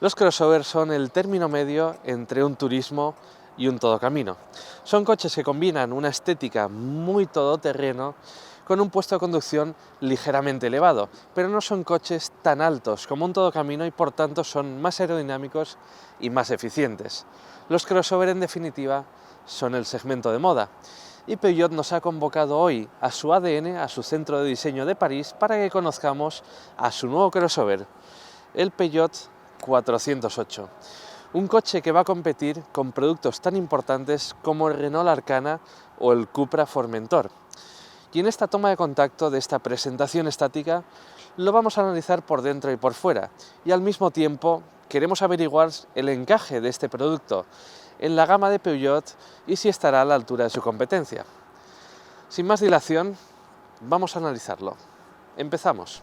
Los crossovers son el término medio entre un turismo y un todocamino. Son coches que combinan una estética muy todoterreno con un puesto de conducción ligeramente elevado, pero no son coches tan altos como un todocamino y por tanto son más aerodinámicos y más eficientes. Los crossover en definitiva son el segmento de moda y Peugeot nos ha convocado hoy a su ADN, a su centro de diseño de París, para que conozcamos a su nuevo crossover, el Peugeot 408. Un coche que va a competir con productos tan importantes como el Renault Arcana o el Cupra Formentor. Y en esta toma de contacto de esta presentación estática lo vamos a analizar por dentro y por fuera, y al mismo tiempo queremos averiguar el encaje de este producto en la gama de Peugeot y si estará a la altura de su competencia. Sin más dilación, vamos a analizarlo. Empezamos.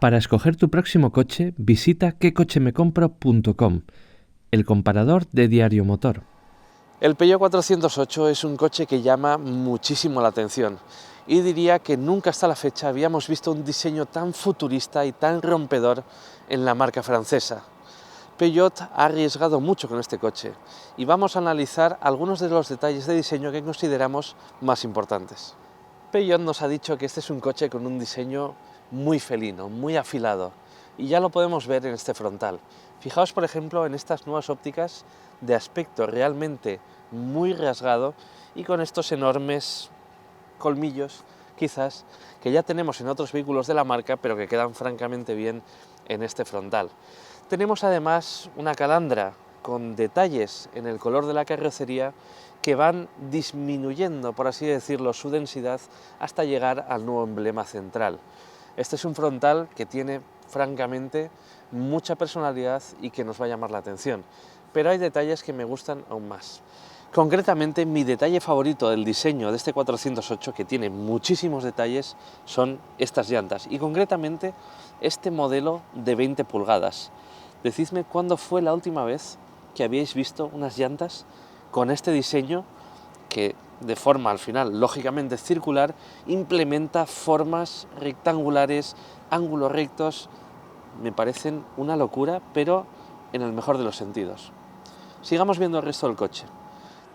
Para escoger tu próximo coche, visita quecochemecompro.com, el comparador de Diario Motor. El Peugeot 408 es un coche que llama muchísimo la atención y diría que nunca hasta la fecha habíamos visto un diseño tan futurista y tan rompedor en la marca francesa. Peugeot ha arriesgado mucho con este coche y vamos a analizar algunos de los detalles de diseño que consideramos más importantes. Peugeot nos ha dicho que este es un coche con un diseño muy felino, muy afilado, y ya lo podemos ver en este frontal. Fijaos, por ejemplo, en estas nuevas ópticas de aspecto realmente muy rasgado y con estos enormes colmillos, quizás, que ya tenemos en otros vehículos de la marca, pero que quedan francamente bien en este frontal. Tenemos además una calandra con detalles en el color de la carrocería que van disminuyendo, por así decirlo, su densidad hasta llegar al nuevo emblema central. Este es un frontal que tiene, francamente, mucha personalidad y que nos va a llamar la atención, pero hay detalles que me gustan aún más. Concretamente, mi detalle favorito del diseño de este 408, que tiene muchísimos detalles, son estas llantas, y concretamente este modelo de 20 pulgadas. Decidme cuándo fue la última vez que habíais visto unas llantas con este diseño que, de forma al final lógicamente circular, implementa formas rectangulares, ángulos rectos. Me parecen una locura, pero en el mejor de los sentidos. Sigamos viendo el resto del coche.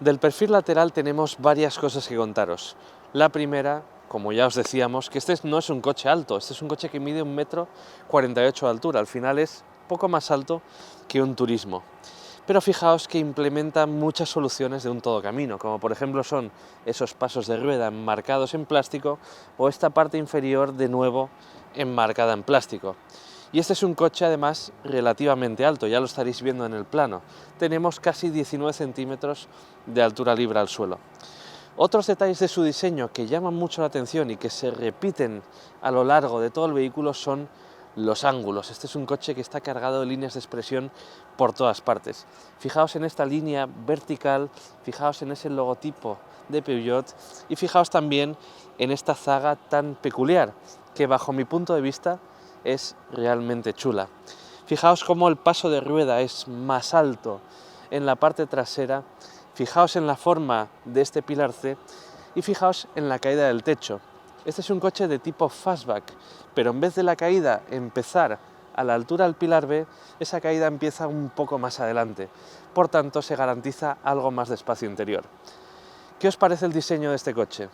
Del perfil lateral tenemos varias cosas que contaros. La primera, como ya os decíamos, que este no es un coche alto, este es un coche que mide 1,48 m de altura, al final es poco más alto que un turismo. Pero fijaos que implementa muchas soluciones de un todocamino, como por ejemplo son esos pasos de rueda enmarcados en plástico o esta parte inferior de nuevo enmarcada en plástico. Y este es un coche además relativamente alto, ya lo estaréis viendo en el plano. Tenemos casi 19 centímetros de altura libre al suelo. Otros detalles de su diseño que llaman mucho la atención y que se repiten a lo largo de todo el vehículo son los ángulos. Este es un coche que está cargado de líneas de expresión por todas partes. Fijaos en esta línea vertical, fijaos en ese logotipo de Peugeot y fijaos también en esta zaga tan peculiar que, bajo mi punto de vista, es realmente chula. Fijaos cómo el paso de rueda es más alto en la parte trasera, fijaos en la forma de este pilar C y fijaos en la caída del techo. Este es un coche de tipo fastback, pero en vez de la caída empezar a la altura del pilar B, esa caída empieza un poco más adelante. Por tanto, se garantiza algo más de espacio interior. ¿Qué os parece el diseño de este coche?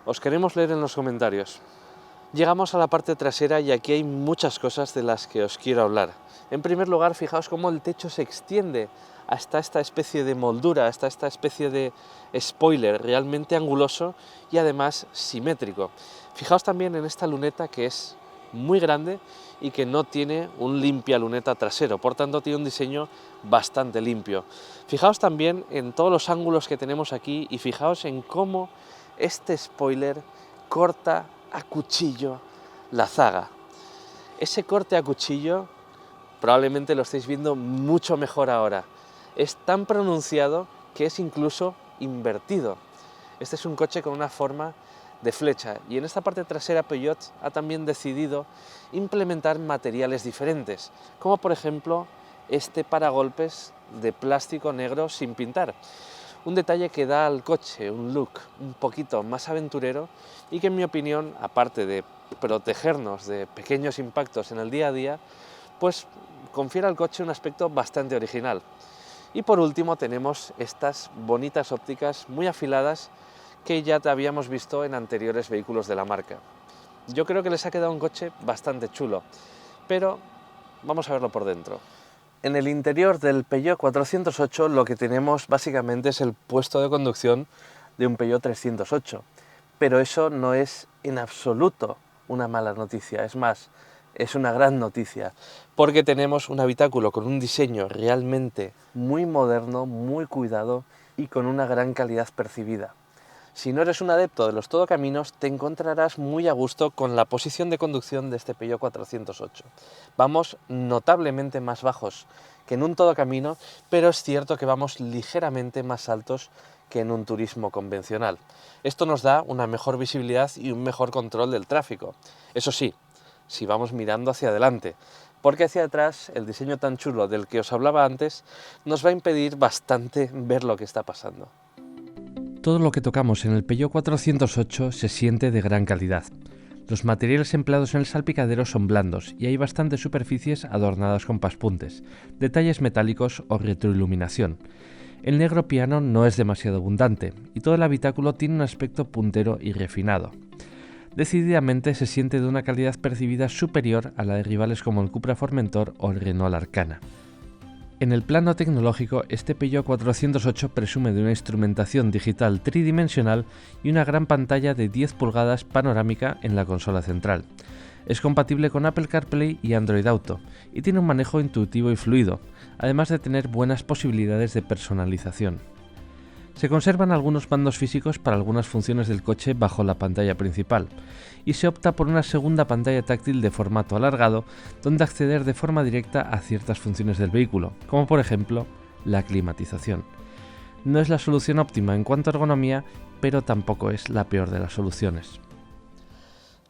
Os queremos leer en los comentarios. Llegamos a la parte trasera y aquí hay muchas cosas de las que os quiero hablar. En primer lugar, fijaos cómo el techo se extiende hasta esta especie de moldura, hasta esta especie de spoiler realmente anguloso y además simétrico. Fijaos también en esta luneta que es muy grande y que no tiene un limpia luneta trasero, por tanto tiene un diseño bastante limpio. Fijaos también en todos los ángulos que tenemos aquí y fijaos en cómo este spoiler corta a cuchillo la zaga. Ese corte a cuchillo probablemente lo estáis viendo mucho mejor ahora. Es tan pronunciado que es incluso invertido. Este es un coche con una forma de flecha y en esta parte trasera Peugeot ha también decidido implementar materiales diferentes, como por ejemplo este paragolpes de plástico negro sin pintar. Un detalle que da al coche un look un poquito más aventurero y que, en mi opinión, aparte de protegernos de pequeños impactos en el día a día, pues confiere al coche un aspecto bastante original. Y por último tenemos estas bonitas ópticas muy afiladas que ya habíamos visto en anteriores vehículos de la marca. Yo creo que les ha quedado un coche bastante chulo, pero vamos a verlo por dentro. En el interior del Peugeot 408 lo que tenemos básicamente es el puesto de conducción de un Peugeot 308, pero eso no es en absoluto una mala noticia, es más, es una gran noticia, porque tenemos un habitáculo con un diseño realmente muy moderno, muy cuidado y con una gran calidad percibida. Si no eres un adepto de los todocaminos, te encontrarás muy a gusto con la posición de conducción de este Peugeot 408. Vamos notablemente más bajos que en un todocamino, pero es cierto que vamos ligeramente más altos que en un turismo convencional. Esto nos da una mejor visibilidad y un mejor control del tráfico. Eso sí, si vamos mirando hacia adelante, porque hacia atrás el diseño tan chulo del que os hablaba antes nos va a impedir bastante ver lo que está pasando. Todo lo que tocamos en el Peugeot 408 se siente de gran calidad. Los materiales empleados en el salpicadero son blandos y hay bastantes superficies adornadas con paspuntes, detalles metálicos o retroiluminación. El negro piano no es demasiado abundante y todo el habitáculo tiene un aspecto puntero y refinado. Decididamente se siente de una calidad percibida superior a la de rivales como el Cupra Formentor o el Renault Arcana. En el plano tecnológico, este Peugeot 408 presume de una instrumentación digital tridimensional y una gran pantalla de 10 pulgadas panorámica en la consola central. Es compatible con Apple CarPlay y Android Auto, y tiene un manejo intuitivo y fluido, además de tener buenas posibilidades de personalización. Se conservan algunos mandos físicos para algunas funciones del coche bajo la pantalla principal, y se opta por una segunda pantalla táctil de formato alargado donde acceder de forma directa a ciertas funciones del vehículo, como por ejemplo la climatización. No es la solución óptima en cuanto a ergonomía, pero tampoco es la peor de las soluciones.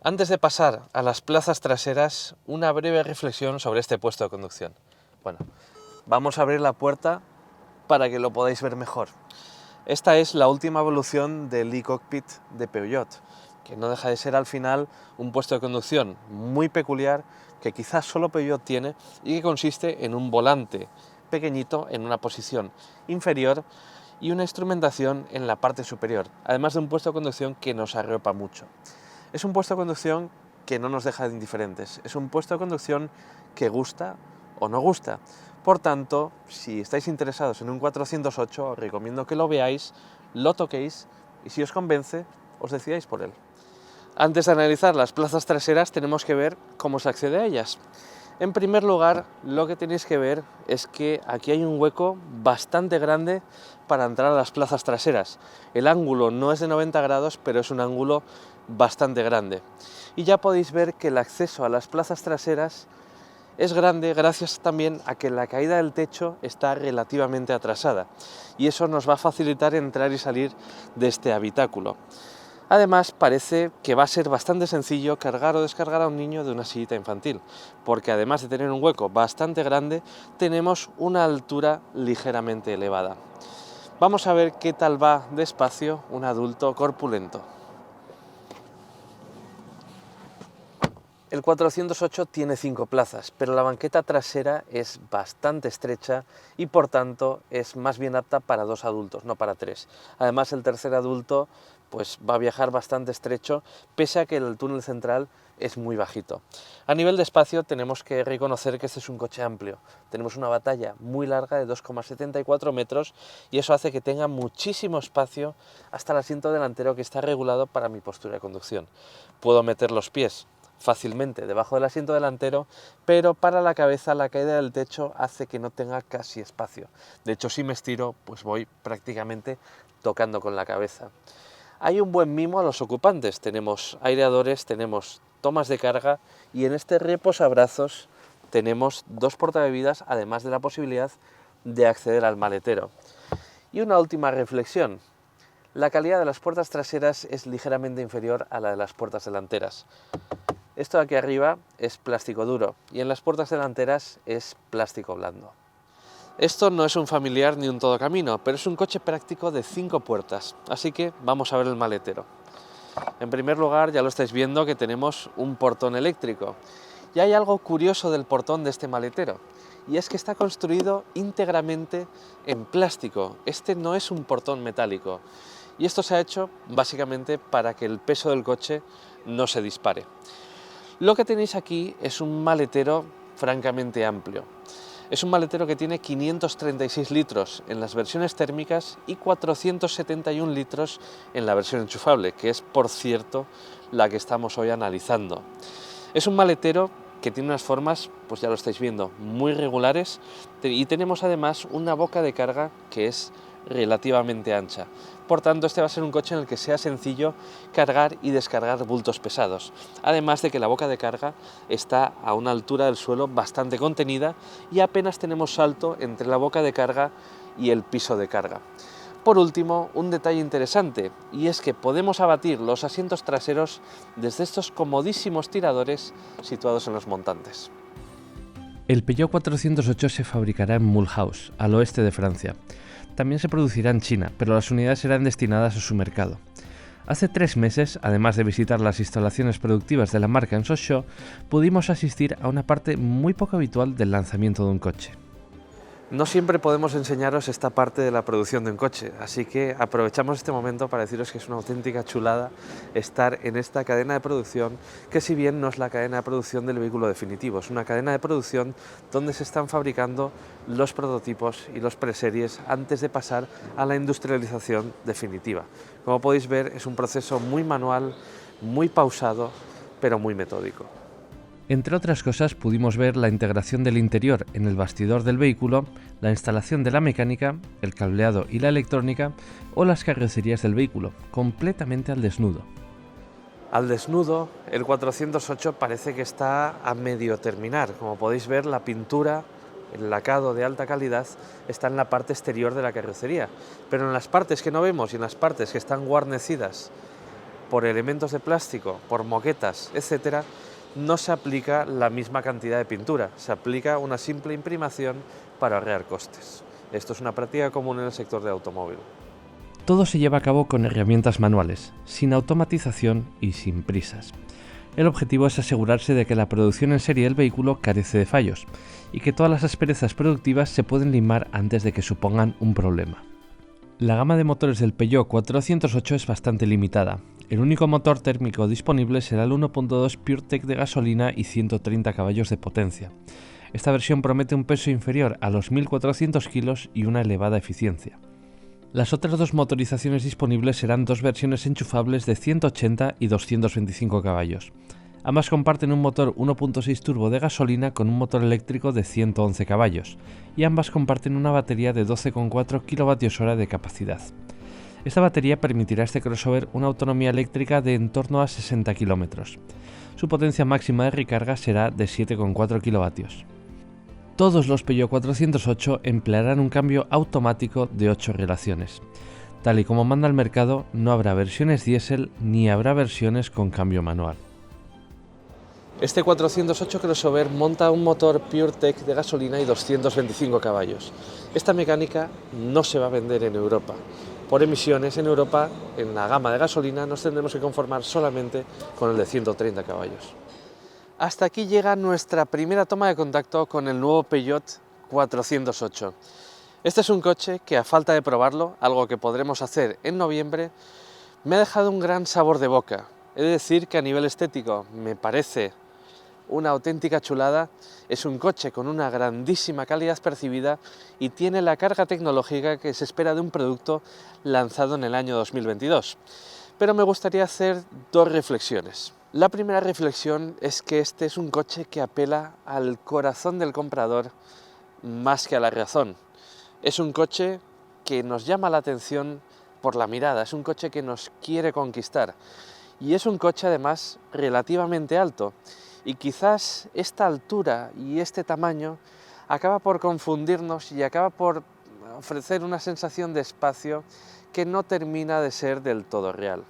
Antes de pasar a las plazas traseras, una breve reflexión sobre este puesto de conducción. Bueno, vamos a abrir la puerta para que lo podáis ver mejor. Esta es la última evolución del e-cockpit de Peugeot, que no deja de ser al final un puesto de conducción muy peculiar que quizás solo Peugeot tiene y que consiste en un volante pequeñito en una posición inferior y una instrumentación en la parte superior, además de un puesto de conducción que nos arropa mucho. Es un puesto de conducción que no nos deja indiferentes, es un puesto de conducción que gusta o no gusta. Por tanto, si estáis interesados en un 408, os recomiendo que lo veáis, lo toquéis y si os convence, os decidáis por él. Antes de analizar las plazas traseras, tenemos que ver cómo se accede a ellas. En primer lugar, lo que tenéis que ver es que aquí hay un hueco bastante grande para entrar a las plazas traseras. El ángulo no es de 90 grados, pero es un ángulo bastante grande. Y ya podéis ver que el acceso a las plazas traseras es grande gracias también a que la caída del techo está relativamente atrasada y eso nos va a facilitar entrar y salir de este habitáculo. Además, parece que va a ser bastante sencillo cargar o descargar a un niño de una sillita infantil, porque además de tener un hueco bastante grande, tenemos una altura ligeramente elevada. Vamos a ver qué tal va de espacio un adulto corpulento. El 408 tiene 5 plazas, pero la banqueta trasera es bastante estrecha y por tanto es más bien apta para 2 adultos, no para 3. Además, el tercer adulto pues va a viajar bastante estrecho, pese a que el túnel central es muy bajito. A nivel de espacio tenemos que reconocer que este es un coche amplio. Tenemos una batalla muy larga de 2,74 metros y eso hace que tenga muchísimo espacio hasta el asiento delantero que está regulado para mi postura de conducción. Puedo meter los pies fácilmente debajo del asiento delantero, pero para la cabeza la caída del techo hace que no tenga casi espacio. De hecho, si me estiro, pues voy prácticamente tocando con la cabeza. Hay un buen mimo a los ocupantes, tenemos aireadores, tenemos tomas de carga y en este reposabrazos tenemos 2 portabebidas, además de la posibilidad de acceder al maletero. Y una última reflexión. La calidad de las puertas traseras es ligeramente inferior a la de las puertas delanteras. Esto de aquí arriba es plástico duro y en las puertas delanteras es plástico blando. Esto no es un familiar ni un todocamino, pero es un coche práctico de 5 puertas, así que vamos a ver el maletero. En primer lugar, ya lo estáis viendo que tenemos un portón eléctrico Y hay algo curioso del portón de este maletero, y es que está construido íntegramente en plástico. Este no es un portón metálico, y esto se ha hecho básicamente para que el peso del coche no se dispare. Lo que tenéis aquí es un maletero francamente amplio. Es un maletero que tiene 536 litros en las versiones térmicas y 471 litros en la versión enchufable, que es, por cierto, la que estamos hoy analizando. Es un maletero que tiene unas formas, pues ya lo estáis viendo, muy regulares, y tenemos además una boca de carga que es relativamente ancha. Por tanto, este va a ser un coche en el que sea sencillo cargar y descargar bultos pesados. Además de que la boca de carga está a una altura del suelo bastante contenida y apenas tenemos salto entre la boca de carga y el piso de carga. Por último, un detalle interesante, y es que podemos abatir los asientos traseros desde estos comodísimos tiradores situados en los montantes. El Peugeot 408 se fabricará en Mulhouse, al oeste de Francia. También se producirá en China, pero las unidades serán destinadas a su mercado. Hace 3 meses, además de visitar las instalaciones productivas de la marca en Sochaux, pudimos asistir a una parte muy poco habitual del lanzamiento de un coche. No siempre podemos enseñaros esta parte de la producción de un coche, así que aprovechamos este momento para deciros que es una auténtica chulada estar en esta cadena de producción, que si bien no es la cadena de producción del vehículo definitivo, es una cadena de producción donde se están fabricando los prototipos y los preseries antes de pasar a la industrialización definitiva. Como podéis ver, es un proceso muy manual, muy pausado, pero muy metódico. Entre otras cosas, pudimos ver la integración del interior en el bastidor del vehículo, la instalación de la mecánica, el cableado y la electrónica, o las carrocerías del vehículo, completamente al desnudo. Al desnudo, el 408 parece que está a medio terminar. Como podéis ver, la pintura, el lacado de alta calidad, está en la parte exterior de la carrocería, pero en las partes que no vemos y en las partes que están guarnecidas por elementos de plástico, por moquetas, etc., no se aplica la misma cantidad de pintura, se aplica una simple imprimación para ahorrar costes. Esto es una práctica común en el sector de automóvil. Todo se lleva a cabo con herramientas manuales, sin automatización y sin prisas. El objetivo es asegurarse de que la producción en serie del vehículo carece de fallos y que todas las asperezas productivas se pueden limar antes de que supongan un problema. La gama de motores del Peugeot 408 es bastante limitada. El único motor térmico disponible será el 1.2 PureTech de gasolina y 130 caballos de potencia. Esta versión promete un peso inferior a los 1.400 kilos y una elevada eficiencia. Las otras dos motorizaciones disponibles serán dos versiones enchufables de 180 y 225 caballos. Ambas comparten un motor 1.6 turbo de gasolina con un motor eléctrico de 111 caballos, y ambas comparten una batería de 12,4 kWh de capacidad. Esta batería permitirá a este crossover una autonomía eléctrica de en torno a 60 km. Su potencia máxima de recarga será de 7,4 kW. Todos los Peugeot 408 emplearán un cambio automático de 8 relaciones. Tal y como manda el mercado, no habrá versiones diésel ni habrá versiones con cambio manual. Este 408 crossover monta un motor PureTech de gasolina y 225 caballos. Esta mecánica no se va a vender en Europa. Por emisiones en Europa, en la gama de gasolina, nos tendremos que conformar solamente con el de 130 caballos. Hasta aquí llega nuestra primera toma de contacto con el nuevo Peugeot 408. Este es un coche que, a falta de probarlo, algo que podremos hacer en noviembre, me ha dejado un gran sabor de boca. He de decir que a nivel estético me parece una auténtica chulada, es un coche con una grandísima calidad percibida y tiene la carga tecnológica que se espera de un producto lanzado en el año 2022. Pero me gustaría hacer dos reflexiones. La primera reflexión es que este es un coche que apela al corazón del comprador más que a la razón. Es un coche que nos llama la atención por la mirada, es un coche que nos quiere conquistar y es un coche además relativamente alto. Y quizás esta altura y este tamaño acaba por confundirnos y acaba por ofrecer una sensación de espacio que no termina de ser del todo real.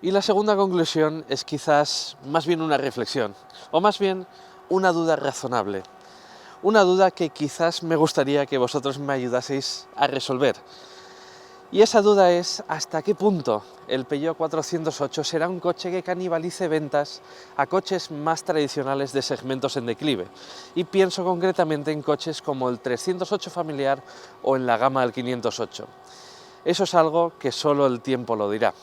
Y la segunda conclusión es quizás más bien una reflexión, o más bien una duda razonable. Una duda que quizás me gustaría que vosotros me ayudaseis a resolver. Y esa duda es hasta qué punto el Peugeot 408 será un coche que canibalice ventas a coches más tradicionales de segmentos en declive. Y pienso concretamente en coches como el 308 familiar o en la gama del 508. Eso es algo que solo el tiempo lo dirá.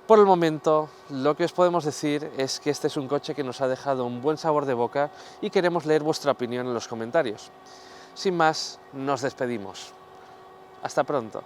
Por el momento, lo que os podemos decir es que este es un coche que nos ha dejado un buen sabor de boca y queremos leer vuestra opinión en los comentarios. Sin más, nos despedimos. Hasta pronto.